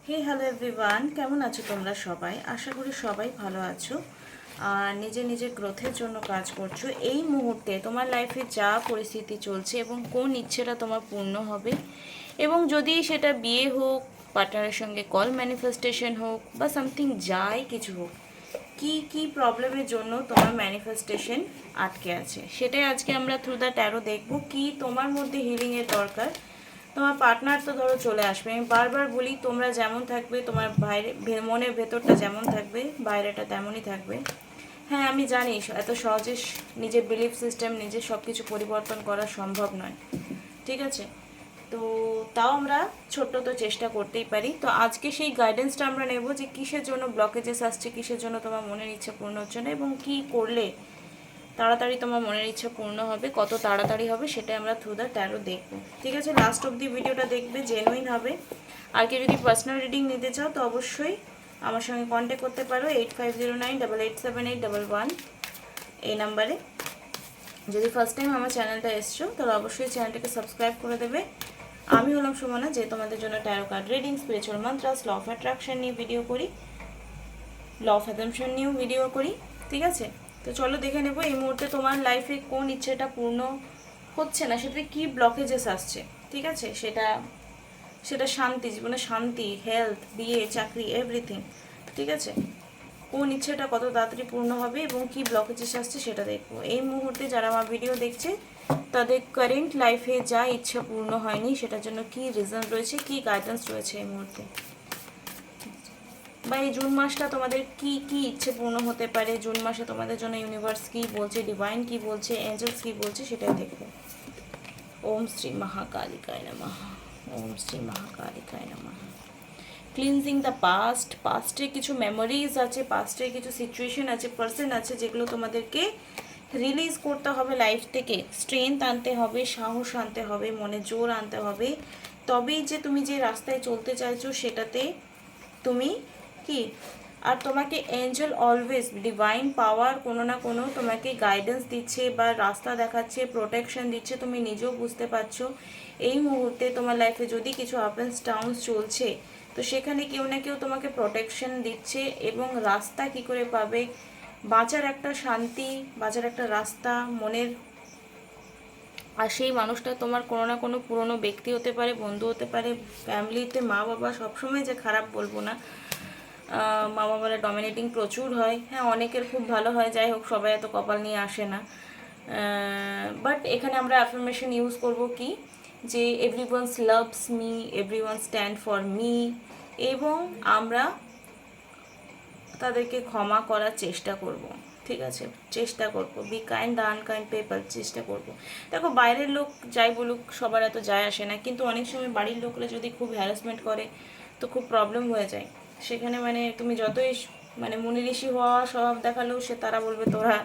Hello everyone, কেমন আছো তোমরা সবাই? আশা করি সবাই ভালো আছো আর নিজের নিজের গ্রোথের জন্য কাজ করছো। এই মুহূর্তে তোমার লাইফে যা পরিস্থিতি চলছে এবং কোন ইচ্ছেটা তোমার পূর্ণ হবে, এবং যদি সেটা বিয়ে হোক, পার্টনারের সঙ্গে কল ম্যানিফেস্টেশন হোক বা সামথিং যাই কিছু হোক, কি কি প্রবলেমের জন্য তোমার ম্যানিফেস্টেশন আটকে আছে, সেটাই আজকে আমরা থ্রু দ্য ট্যারো দেখবো। কি তোমার মধ্যে হিলিংয়ের দরকার। তোমার পার্টনার তো ধরো চলে আসবে, আমি বারবার বলি তোমরা যেমন থাকবে, তোমার বাইরে মনের ভেতরটা যেমন থাকবে বাইরেটা তেমনই থাকবে। হ্যাঁ আমি জানি এত সহজে নিজের বিলিফ সিস্টেম, নিজের সব কিছু পরিবর্তন করা সম্ভব নয়, ঠিক আছে? তো তাও আমরা ছোট্ট তো চেষ্টা করতেই পারি। তো আজকে সেই গাইডেন্সটা আমরা নেব যে কিসের জন্য ব্লকেজেস আসছে, কিসের জন্য তোমার মনের ইচ্ছা পূর্ণ হচ্ছে না, এবং কি করলে তাড়াতাড়ি তোমার মনের ইচ্ছা পূর্ণ হবে, কত তাড়াতাড়ি হবে, সেটা আমরা থ্রু দ্য ট্যারো দেখবো। ঠিক আছে, লাস্ট অবধি ভিডিওটা দেখবে, জেনুইন হবে। আর কেউ যদি পার্সোনাল রিডিং নিতে চাও তো অবশ্যই আমার সঙ্গে কন্ট্যাক্ট করতে পারো 8509887811 এই নাম্বারে। যদি ফার্স্ট টাইম আমার চ্যানেলটা এসছো তাহলে অবশ্যই চ্যানেলটাকে সাবস্ক্রাইব করে দেবে। আমি হলাম সুমনা, যে তোমাদের জন্য tarot card reading, spiritual mantras, law of attraction নিয়ে ভিডিও করি, ল অফ অ্যাজাম্পশন নিয়েও ভিডিও করি। ঠিক আছে, তো চলো দেখে নেবো এই মুহূর্তে তোমার লাইফে কোন ইচ্ছেটা পূর্ণ হচ্ছে না, সেটাতে কি ব্লকেজেস আসছে। ঠিক আছে, সেটা সেটা শান্তি, জীবনে শান্তি, হেলথ, বিয়ে, চাকরি, এভরিথিং। ঠিক আছে, কোন ইচ্ছেটা কত তাড়াতাড়ি পূর্ণ হবে এবং কি ব্লকেজেস আসছে সেটা দেখবো। এই মুহূর্তে যারা আমার ভিডিও দেখছে তাদের কারেন্ট লাইফে যা ইচ্ছা পূর্ণ হয়নি সেটার জন্য কি রিজন রয়েছে, কি গাইডেন্স রয়েছে এই মুহূর্তে, বা এই জুন মাসটা তোমাদের কি কি ইচ্ছে পূর্ণ হতে পারে। জুন মাসে তোমাদের জন্য ইউনিভার্স কি বলছে, ডিভাইন কি বলছে, এঞ্জেলস কি বলছে, সেটাই দেখবো। ওম শ্রী মহাকালিকায় নমঃ। ওম শ্রী মহাকালিকায় নমঃ। Cleansing the past. পাস্টে কিছু মেমোরিজ আছে, পাস্টে কিছু সিচুয়েশন আছে, পার্সন আছে, যেগুলো তোমাদেরকে রিলিজ করতে হবে লাইফ থেকে। স্ট্রেংথ আনতে হবে, সাহস আনতে হবে, মনে জোর আনতে হবে, তবেই যে তুমি যে রাস্তায় চলতে চাইছো সেটাতে তুমি কি। আর তোমাকে এঞ্জেল অলওয়েজ, ডিভাইন পাওয়ার কোনো না কোনো তোমাকে গাইডেন্স দিচ্ছে বা রাস্তা দেখাচ্ছে, প্রোটেকশন দিচ্ছে। তুমি নিজেও বুঝতে পারছো এই মুহূর্তে তোমার লাইফে যদি কিছু আপ অ্যান্ড ডাউনস চলছে তো সেখানে কেউ না কেউ তোমাকে প্রোটেকশন দিচ্ছে, এবং রাস্তা কি করে পাবে, বাঁচার একটা শান্তি, বাঁচার একটা রাস্তা মনের। আর সেই মানুষটা তোমার কোনো না কোনো পুরনো ব্যক্তি হতে পারে, বন্ধু হতে পারে, ফ্যামিলিতে মা বাবা। সবসময় যে খারাপ বলবো না, মা বাবারা ডমিনেটিং প্রচুর হয়, হ্যাঁ অনেকের খুব ভালো হয়, যাই হোক সবাই এত কপাল নিয়ে আসে না। বাট এখানে আমরা অ্যাফার্মেশন ইউজ করব কি, যে everyone's loves me, everyone stand for me, এবং আমরা তাদেরকে ক্ষমা করার চেষ্টা করব। ঠিক আছে, চেষ্টা করব, be kind the unkind paper, চেষ্টা করব। দেখো বাইরের লোক যাই বলুক, সবার এত যায় আসে না, কিন্তু অনেক সময় বাড়ির লোকরা যদি খুব হ্যারাসমেন্ট করে তো খুব প্রবলেম হয়ে যায়। সেখানে মানে তুমি যতই মানে মুনি ঋষি হওয়া স্বভাব দেখালেও সে তারা বলবে তোরা,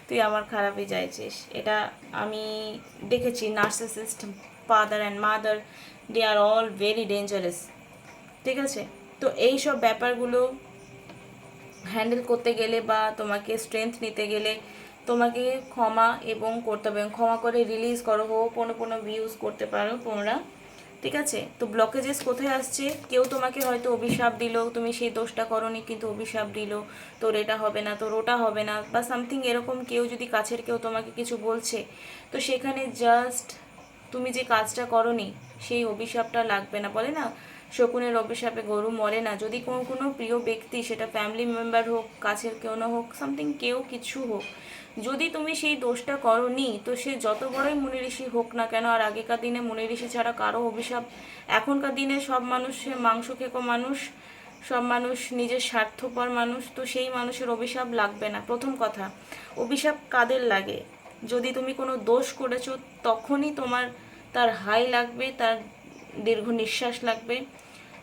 তুই আমার খারাপই চাইছিস। এটা আমি দেখেছি। Narcissist father and mother, they are all very dangerous. ঠিক আছে, তো এই সব ব্যাপারগুলো হ্যান্ডেল করতে গেলে বা তোমাকে স্ট্রেংথ নিতে গেলে তোমাকে ক্ষমা এবং করতে হবে, ক্ষমা করে রিলিজ করো। কোনো ভিউজ করতে পারো তোমরা। ঠিক আছে, তো ব্লকেজেস কোথায় আসছে, কেউ তোমাকে হয়তো অভিশাপ দিল, তুমি সেই দোষটা করনি কিন্তু অভিশাপ দিল, তোর এটা হবে না, তোর ওটা হবে না, বা সামথিং এরকম। কেউ যদি কাছের কেউ তোমাকে কিছু বলছে তো সেখানে জাস্ট তুমি যে কাজটা করনি সেই অভিশাপটা লাগবে না। বলে না, শকুনের অভিশাপে গরু মরে না। যদি কোনো কোনো প্রিয় ব্যক্তি, সেটা ফ্যামিলি মেম্বার হোক, কাছের কেউ না হোক, সামথিং কেউ কিছু হোক, যদি তুমি সেই দোষটা করনি তো সে যত বড়ই মুনি ঋষি হোক না কেন। আর আগেকার দিনে মুনি ঋষি ছাড়া কারো অভিশাপ, এখনকার দিনে সব মানুষ মাংস খেকো মানুষ, সব মানুষ নিজের স্বার্থপর মানুষ, তো সেই মানুষের অভিশাপ লাগবে না। প্রথম কথা, অভিশাপ কাদের লাগে, যদি তুমি কোনো দোষ করেছো তখনই তোমার তার হাই লাগবে, তার দীর্ঘ নিঃশ্বাস লাগবে,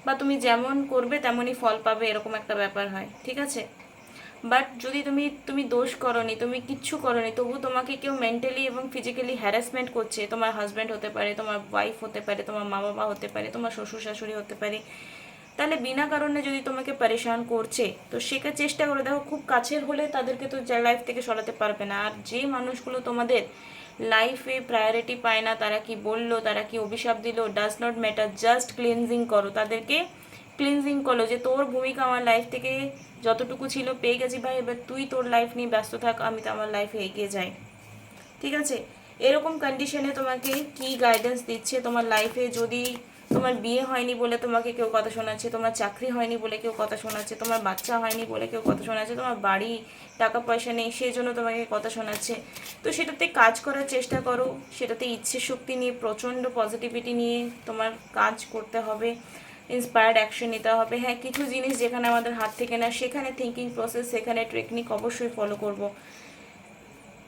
বা তুমি যেমন করবে তেমনই ফল পাবে, এরকম একটা ব্যাপার হয়। ঠিক আছে, বাট যদি তুমি দোষ করনি, তুমি কিচ্ছু করনি, তবু তোমাকে কেউ মেন্টালি এবং ফিজিক্যালি হ্যারাসমেন্ট করছে, তোমার হাজব্যান্ড হতে পারে, তোমার ওয়াইফ হতে পারে, তোমার মা বাবা হতে পারে, তোমার শ্বশুর শাশুড়ি হতে পারে, তাহলে বিনা কারণে যদি তোমাকে পরেশান করছে তো সেটা চেষ্টা করে দেখো। খুব কাছের হলে তাদেরকে তো লাইফ থেকে সরাতে পারবে না। আর যে মানুষগুলো তোমাদের লাইফে প্রায়োরিটি পায় না, তারা কি বললো, তারা কি অভিশাপ দিল, does not matter, just cleansing করো তাদেরকে। ক্লিনজিং করলো যে তোর ভূমিকা আমার লাইফ থেকে যতটুকু ছিল পেয়ে গেছি ভাই, এবার তুই তোর লাইফ নিয়ে ব্যস্ত থাক, আমি তো আমার লাইফে এগিয়ে যাই। ঠিক আছে, এরকম কন্ডিশনে তোমাকে কি গাইডেন্স দিচ্ছে তোমার লাইফে? যদি তোমার বিয়ে হয়নি বলে তোমাকে কেউ কথা শোনাচ্ছে, তোমার চাকরি হয়নি বলে কেউ কথা শোনাচ্ছে, তোমার বাচ্চা হয়নি বলে কেউ কথা শোনাচ্ছে, তোমার বাড়ি টাকা পয়সা নেই সেই জন্য তোমাকে কথা শোনাচ্ছে, তো সেটাতে কাজ করার চেষ্টা করো, সেটাতে ইচ্ছে শক্তি নিয়ে প্রচণ্ড পজিটিভিটি নিয়ে তোমার কাজ করতে হবে, ইন্সপায়ার্ড অ্যাকশন নিতে হবে। হ্যাঁ, কিছু জিনিস যেখানে আমাদের হাত থেকে না সেখানে থিঙ্কিং প্রসেস, সেখানে টেকনিক অবশ্যই ফলো করব।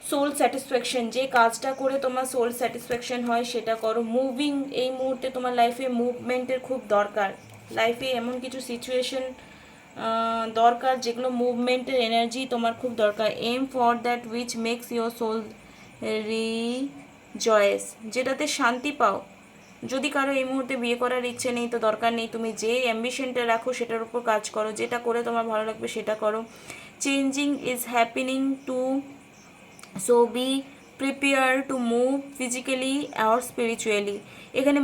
সোল স্যাটিসফ্যাকশন, যে কাজটা করে তোমার সোল স্যাটিসফ্যাকশন হয় সেটা করো। মুভিং, এই মুহূর্তে তোমার লাইফে মুভমেন্টের খুব দরকার। লাইফে এমন কিছু সিচুয়েশন দরকার যেগুলো মুভমেন্টের এনার্জি তোমার খুব দরকার। Aim for that which makes your soul rejoice, যেটাতে শান্তি পাও। যদি কারো এই মুহূর্তে বিয়ে করার ইচ্ছে নেই তো দরকার নেই, তুমি যে অ্যাম্বিশনটা রাখো সেটার উপর কাজ করো, যেটা করে তোমার ভালো লাগবে সেটা করো। Changing is happening too, so be prepare to move physically আর স্পিরিচুয়ালি। এখানে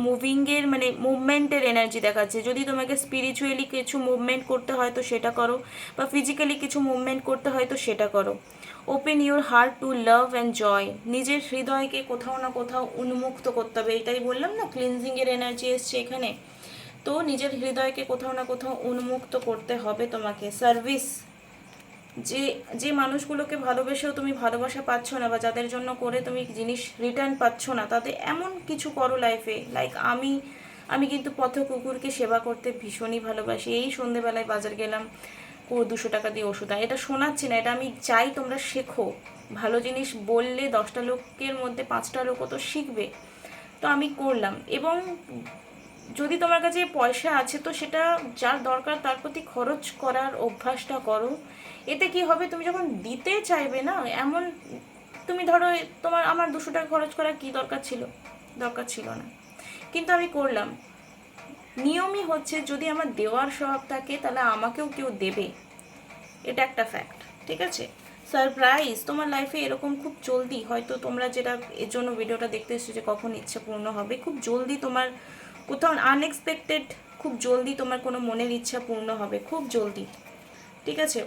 মুভিংয়ের মানে মুভমেন্টের এনার্জি দেখাচ্ছে। যদি তোমাকে স্পিরিচুয়ালি কিছু মুভমেন্ট করতে হয় তো সেটা করো, বা ফিজিক্যালি কিছু মুভমেন্ট করতে হয় তো সেটা করো। Open your heart to love and joy, নিজের হৃদয়কে কোথাও না কোথাও উন্মুক্ত করতে হবে। এটাই বললাম না, ক্লিনজিংয়ের এনার্জি এসছে এখানে। তো নিজের হৃদয়কে কোথাও না কোথাও উন্মুক্ত করতে হবে তোমাকে। সার্ভিস, যে যে মানুষগুলোকে ভালোবেসেও তুমি ভালোবাসা পাচ্ছ না, বা যাদের জন্য করে তুমি জিনিস রিটার্ন পাচ্ছ না, তাদের এমন কিছু করো লাইফে। লাইক আমি কিন্তু পথ কুকুরকে সেবা করতে ভীষণই ভালোবাসি। এই সন্ধেবেলায় বাজার গেলাম, 200 টাকা দিয়ে ওষুধ আয়, এটা শোনাচ্ছি না, এটা আমি চাই তোমরা শেখো। ভালো জিনিস বললে 10টা লোকের মধ্যে 5টা লোকও তো শিখবে। তো আমি করলাম। এবং যদি তোমার কাছে পয়সা আছে তো সেটা যার দরকার তার প্রতি খরচ করার অভ্যাসটা করো। এতে কি হবে, তুমি যখন দিতে চাইবে না, এমন তুমি ধরো আমার 200 টাকা খরচ করার কি দরকার ছিল? দরকার ছিল না, কিন্তু আমি করলাম। নিয়মই হচ্ছে যদি আমার দেওয়ার স্বভাব থাকে তাহলে আমাকেও কেউ দেবে, এটা একটা ফ্যাক্ট। ঠিক আছে, সারপ্রাইজ তোমার লাইফে এরকম খুব জলদি, হয়তো তোমরা যেটা এর জন্য ভিডিওটা দেখতে এসেছো যে কখন ইচ্ছা পূর্ণ হবে, খুব জলদি তোমার কোথাও আনএক্সপেক্টেড, খুব জলদি তোমার কোনো মনের ইচ্ছা পূর্ণ হবে, খুব জলদি। ঠিক আছে,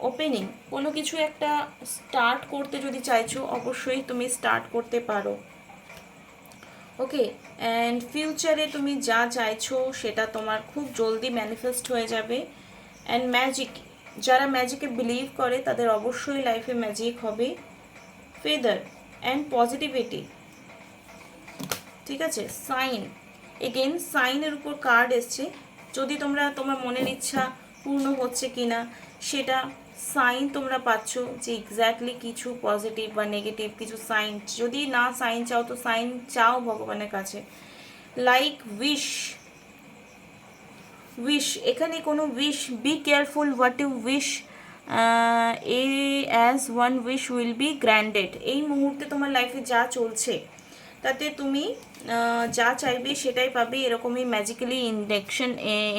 ওপেনিং, কোনো কিছু একটা স্টার্ট করতে যদি চাইছো অবশ্যই তুমি স্টার্ট করতে পারো। ওকে, অ্যান্ড ফিউচারে তুমি যা চাইছো সেটা তোমার খুব জলদি ম্যানিফেস্ট হয়ে যাবে। অ্যান্ড ম্যাজিক, যারা ম্যাজিকে বিলিভ করে তাদের অবশ্যই লাইফে ম্যাজিক হবে। Feather and positivity. ঠিক আছে, সাইন, এগেন সাইনের উপর কার্ড এসছে। যদি তোমার মনের ইচ্ছা পূর্ণ হচ্ছে কি না সেটা সাইন তোমরা পাচ্ছ, যে এক্স্যাক্টলি কিছু পজিটিভ বা নেগেটিভ কিছু সাইন। যদি না সাইন চাও তো সাইন চাও ভগবানের কাছে। লাইক উইশ, এখানে কোনো wish, be careful what you wish, as one wish will be granted. এই মুহূর্তে তোমার লাইফে যা চলছে তাতে তুমি যা চাইবে সেটাই পাবে, এরকমই ম্যাজিক্যালি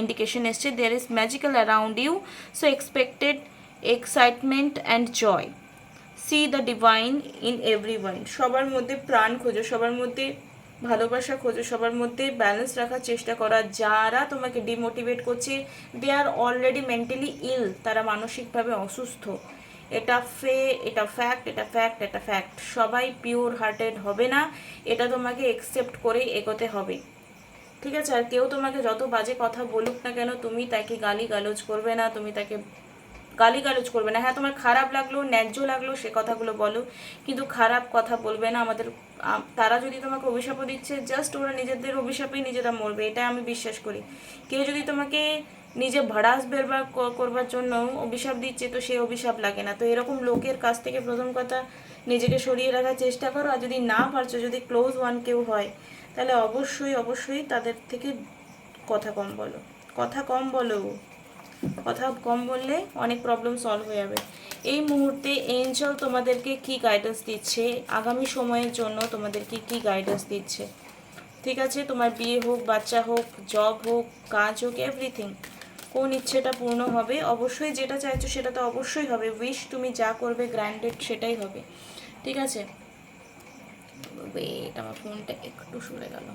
ইন্ডিকেশন এসছে। There is magical around you, so expected excitement and joy. See the divine in everyone, সবার মধ্যে প্রাণ খোঁজো, সবার মধ্যে ভালোবাসা খোঁজো, সবার মধ্যে ব্যালেন্স রাখার চেষ্টা করা। যারা তোমাকে ডিমোটিভেট করছে দে আর অলরেডি মেন্টালি ইল, তারা মানসিকভাবে অসুস্থ। এটা ফ্যাক্ট। সবাই পিওর হার্টেড হবে না, এটা তোমাকে একসেপ্ট করে এগোতে হবে। ঠিক আছে, আর কেউ তোমাকে যত বাজে কথা বলুক না কেন তুমি তাকে গালিগালাজ করবে না, হ্যাঁ তোমার খারাপ লাগলো, ন্যায্য লাগলো সে কথাগুলো বলো, কিন্তু খারাপ কথা বলবে না। তারা যদি তোমাকে অভিশাপও দিচ্ছে, জাস্ট ওরা নিজেদের অভিশাপেই নিজেরা মরবে, এটা আমি বিশ্বাস করি। কেউ যদি তোমাকে নিজে ভাড়াস বেরবার করবার জন্য অভিশাপ দিচ্ছে তো সে অভিশাপ লাগে না। তো এরকম লোকের কাছ থেকে প্রথম কথা নিজেকে সরিয়ে রাখার চেষ্টা করো। আর যদি না পারছো, যদি ক্লোজ ওয়ান কেউ হয় তাহলে অবশ্যই তাদের থেকে কথা কম বললে অনেক প্রবলেম সলভ হয়ে যাবে। এই মুহূর্তে এঞ্জেল তোমাদেরকে কি গাইডেন্স দিচ্ছে, আগামী সময়ের জন্য তোমাদেরকে কি গাইডেন্স দিচ্ছে? ঠিক আছে, তোমার বিয়ে হোক, বাচ্চা হোক, জব হোক, কাজ হোক, এভরিথিং, কোন ইচ্ছেটা পূর্ণ হবে? অবশ্যই যেটা চাইছো সেটা তো অবশ্যই হবে। উইশ তুমি যা করবে গ্র্যান্ডেড সেটাই হবে। ঠিক আছে, ওয়েট, আমার ফোনটা একটু সরে গেল।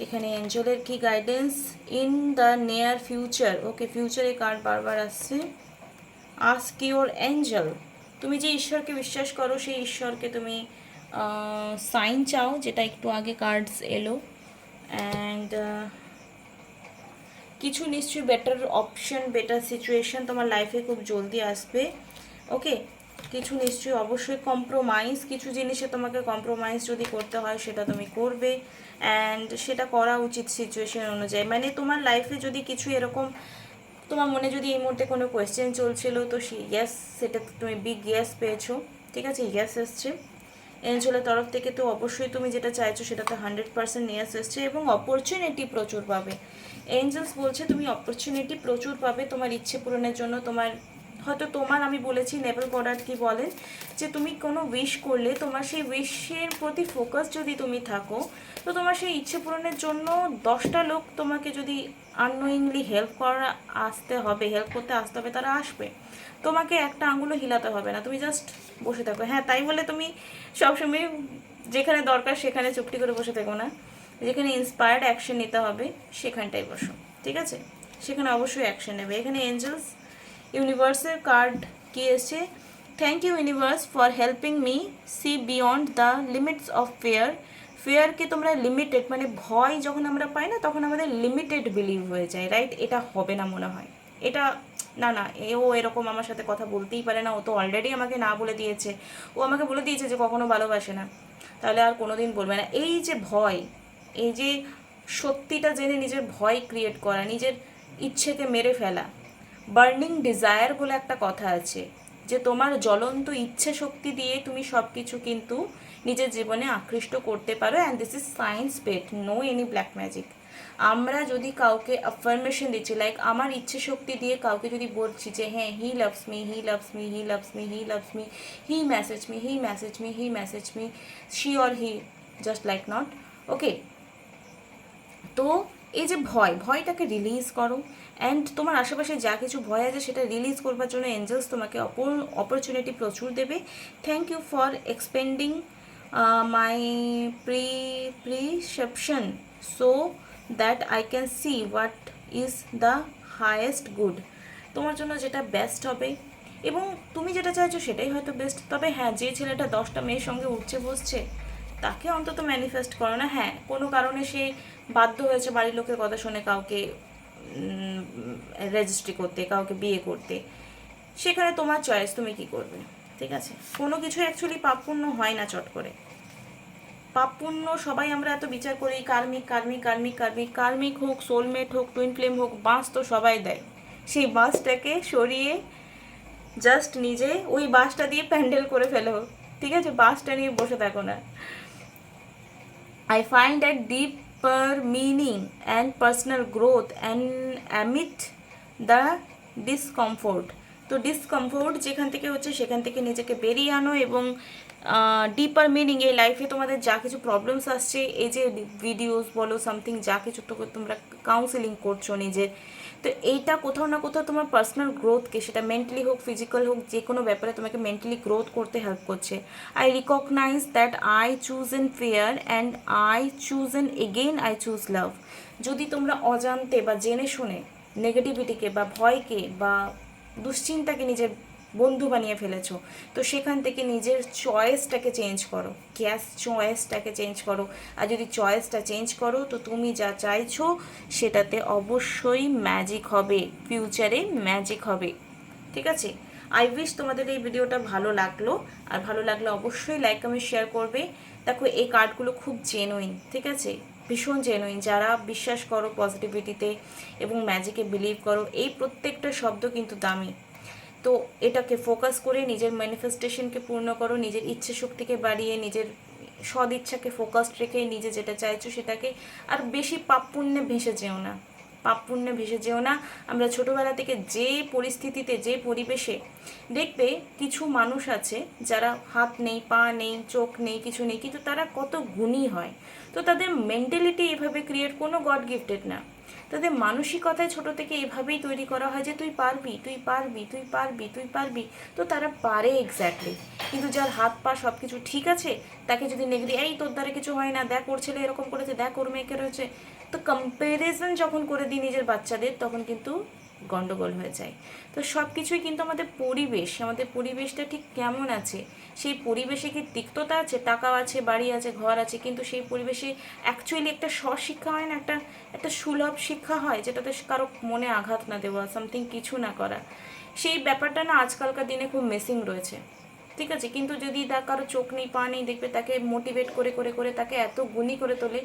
এখানে এঞ্জেলের কি guidance in the near future. Okay, ফিউচারে কার্ড বারবার আসছে। আস্ক ইউর এঞ্জেল, তুমি যে ঈশ্বরকে বিশ্বাস করো সেই ঈশ্বরকে তুমি সাইন চাও, যেটা একটু আগে কার্ডস এলো। অ্যান্ড কিছু নিশ্চয়ই বেটার অপশন, বেটার সিচুয়েশন তোমার লাইফে খুব জলদি আসবে। ওকে, কিছু নিশ্চয়ই অবশ্যই কম্প্রোমাইজ, কিছু জিনিসে তোমাকে কম্প্রোমাইজ যদি করতে হয় সেটা তুমি করবে, অ্যান্ড সেটা করা উচিত সিচুয়েশন অনুযায়ী। মানে তোমার লাইফে যদি কিছু এরকম তোমার মনে যদি এই মুহূর্তে কোনো কোয়েশ্চেন চলছিল, তো ইয়েস, সেটা তুমি বিগ ইয়েস পেয়েছো। ঠিক আছে, ইয়েস এসছে এঞ্জেলের তরফ থেকে। তো অবশ্যই তুমি যেটা চাইছো সেটাতে 100% ইয়েস এসছে, এবং অপরচুনিটি প্রচুর পাবে। এঞ্জেলস বলছে তুমি অপরচুনিটি প্রচুর পাবে তোমার ইচ্ছে পূরণের জন্য। তোমার হয়তো তোমার, আমি বলেছি নেভেল গডার্ড কি বলেন, যে তুমি কোনো উইশ করলে তোমার সেই উইশের প্রতি ফোকাস যদি তুমি থাকো, তো তোমার সেই ইচ্ছে পূরণের জন্য 10টা লোক তোমাকে যদি আননোয়িংলি হেল্প করতে আসতে হবে, তারা আসবে। তোমাকে একটা আঙুলও হিলাতে হবে না, তুমি জাস্ট বসে থাকো। হ্যাঁ, তাই বলে তুমি সবসময় যেখানে দরকার সেখানে চুপটি করে বসে থাকো না, যেখানে ইন্সপায়ার্ড অ্যাকশন নিতে হবে সেখানটাই বসো। ঠিক আছে, সেখানে অবশ্যই অ্যাকশন নেবে। এখানে এঞ্জেলস ইউনিভার্সের কার্ড কি এসছে, thank you universe for helping me see beyond the limits of fear. ফেয়ারকে তোমরা লিমিটেড, মানে ভয় যখন আমরা পাই না, তখন আমাদের লিমিটেড বিলিভ হয়ে যায়, রাইট? এটা হবে না মনে হয়, এটা না না, ও এরকম আমার সাথে কথা বলতেই পারে না, ও তো অলরেডি আমাকে না বলে দিয়েছে, ও আমাকে বলে দিয়েছে যে কখনো ভালোবাসে না, তাহলে আর কোনো দিন বলবে না। এই যে ভয়, এই যে সত্যিটা জেনে নিজের ভয় ক্রিয়েট করা, নিজের ইচ্ছেকে মেরে ফেলা, বার্নিং ডিজায়ার বলে একটা কথা আছে, যে তোমার জ্বলন্ত ইচ্ছে শক্তি দিয়ে তুমি সব কিছু কিন্তু নিজের জীবনে আকৃষ্ট করতে পারো। And this is science based, no any black magic. আমরা যদি কাউকে অ্যাফার্মেশন দিচ্ছি, লাইক আমার ইচ্ছে শক্তি দিয়ে কাউকে যদি বলছি যে হ্যাঁ, he loves me, he loves me, he loves me, he loves me, he message me, he message me, he message me, she or he, just like not. Okay, তো এই যে ভয়টাকে রিলিজ করো, অ্যান্ড তোমার আশেপাশে যা কিছু ভয় আছে সেটা রিলিজ করবার জন্য এঞ্জেলস তোমাকে অপরচুনিটি প্রচুর দেবে। Thank you for expending my perception so that I can see what is the highest good. তোমার জন্য যেটা বেস্ট হবে এবং তুমি যেটা চাইছো সেটাই হয়তো বেস্ট। তবে হ্যাঁ, যে ছেলেটা 10টা মেয়ের সঙ্গে উঠছে বসছে, তাকে অন্তত ম্যানিফেস্ট করো না। হ্যাঁ, কোনো কারণে সে বাধ্য হয়েছে বাড়ির লোকের কথা শুনে কাউকে রেজিস্ট্রি করতে, কাউকে বিয়ে করতে, সেখানে তোমার চয়েস, তুমি কি করবে। ঠিক আছে, কোনো কিছু অ্যাকচুয়ালি পাপপুণ্য হয় না চট করে। পাপপুণ্য সবাই আমরা এত বিচার করি, কার্মিক কার্মিক কার্মিক কার্মিক কার্মিক হোক, সোলমেট হোক, টুইন ফ্লেম হোক, বাঁশ তো সবাই দেয়। সেই বাঁশটাকে সরিয়ে জাস্ট নিজে ওই বাঁশটা দিয়ে প্যান্ডেল করে ফেলো। ঠিক আছে, বাঁশটা নিয়ে বসে থাকো না। I find a deeper meaning and personal growth and amid the discomfort. তো ডিসকমফোর্ট যেখান থেকে হচ্ছে সেখান থেকে নিজেকে বেরিয়ে আনো, এবং ডিপার মিনিং, এই লাইফে তোমাদের যা কিছু প্রবলেমস আসছে, এই যে ভিডিওস বলো সামথিং, যা কিছু তো তোমরা কাউন্সেলিং করছো নিজের, তো এইটা কোথাও না কোথাও তোমার পার্সোনাল গ্রোথকে, সেটা মেন্টালি হোক ফিজিক্যাল হোক, যে কোনো ব্যাপারে তোমাকে মেন্টালি গ্রোথ করতে হেল্প করছে। I recognise that I choose in fear and I choose in again I choose love. যদি তোমরা অজান্তে বা জেনে শুনে নেগেটিভিটিকে বা ভয়কে বা দুশ্চিন্তাকে নিজের বন্ধু বানিয়ে ফেলেছো, তো সেখান থেকে নিজের চয়েসটাকে চেঞ্জ করো, চয়েসটাকে চেঞ্জ করো। আর যদি চয়েসটা চেঞ্জ করো, তো তুমি যা চাইছো সেটাতে অবশ্যই ম্যাজিক হবে, ফিউচারে ম্যাজিক হবে। ঠিক আছে, আই উইশ তোমাদের এই ভিডিওটা ভালো লাগলো, আর ভালো লাগলে অবশ্যই লাইক কমেন্ট শেয়ার করবে। দেখো, এই কার্ডগুলো খুব জেনুইন, ঠিক আছে, ভীষণ জেনুইন। যারা বিশ্বাস করো পজিটিভিটিতে এবং ম্যাজিকে বিলিভ করো, এই প্রত্যেকটা শব্দ কিন্তু দামি। তো এটাকে ফোকাস করে নিজের ম্যানিফেস্টেশনকে পূর্ণ করো, নিজের ইচ্ছে শক্তিকে বাড়িয়ে, নিজের সদিচ্ছাকে ফোকাসড রেখে নিজে যেটা চাইছো সেটাকে, আর বেশি পাপ পুণ্যে ভেসে যেও না, পাপ পুণ্যে ভেসে যেও না। আমরা ছোটোবেলা থেকে যে পরিস্থিতিতে, যে পরিবেশে, দেখবে কিছু মানুষ আছে যারা হাত নেই, পা নেই, চোখ নেই, কিছু নেই, কিন্তু তারা কত গুণী হয়। তো তাদের মেন্টালিটি এভাবে ক্রিয়েট, কোনো গড গিফটেড না, তাদের মানসিকতায় ছোট থেকে এভাবেই তৈরি করা হয় যে তুই পারবি, তুই পারবি, তুই পারবি, তুই পারবি। তো তারা পারে এক্স্যাক্টলি। কিন্তু যার হাত পা সব কিছু ঠিক আছে, তাকে যদি নেগেটিভ, এই তোর দ্বারা কিছু হয় না, দেখ ওর ছেলে এরকম করেছে, দেখ ওর মেয়েকে রয়েছে, তো কম্প্যারিজন যখন করে দিই নিজের বাচ্চাদের, তখন কিন্তু গন্ডগোল হয়ে যায়। তো সব কিছুই কিন্তু আমাদের পরিবেশটা ঠিক কেমন আছে, সেই পরিবেশে কি তিক্ততা আছে, টাকা আছে, বাড়ি আছে, ঘর আছে, কিন্তু সেই পরিবেশে অ্যাকচুয়ালি একটা স্বশিক্ষা হয় না, একটা একটা সুলভ শিক্ষা হয়, যেটাতে কারো মনে আঘাত না দেওয়া, সামথিং কিছু না করা, সেই ব্যাপারটা না আজকালকার দিনে খুব মিসিং রয়েছে। ঠিক আছে, কিন্তু যদি কারো চোখ নেই পা নেই, দেখবে তাকে মোটিভেট করে করে করে তাকে এত গুণী করে তোলে।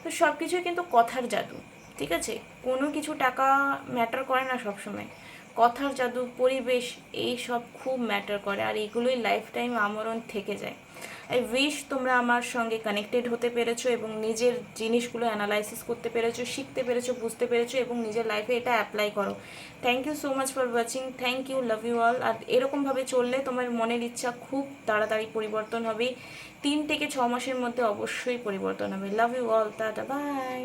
তো সব কিছুই কিন্তু কথার জাদু। ঠিক আছে, কোনো কিছু টাকা ম্যাটার করে না সবসময়, কথার জাদু, পরিবেশ, এই সব খুব ম্যাটার করে, আর এগুলোই লাইফ টাইম আমরণ থেকে যায়। আই উইশ তোমরা আমার সঙ্গে কানেক্টেড হতে পেরেছো এবং নিজের জিনিসগুলো অ্যানালাইসিস করতে পেরেছো, শিখতে পেরেছো, বুঝতে পেরেছো এবং নিজের লাইফে এটা অ্যাপ্লাই করো। Thank you so much for watching, thank you, love you all. আর এরকমভাবে চললে তোমার মনের ইচ্ছা খুব তাড়াতাড়ি পরিবর্তন হবে, 3 থেকে 6 মাসের মধ্যে অবশ্যই পরিবর্তন হবে। Love you all, tata, by.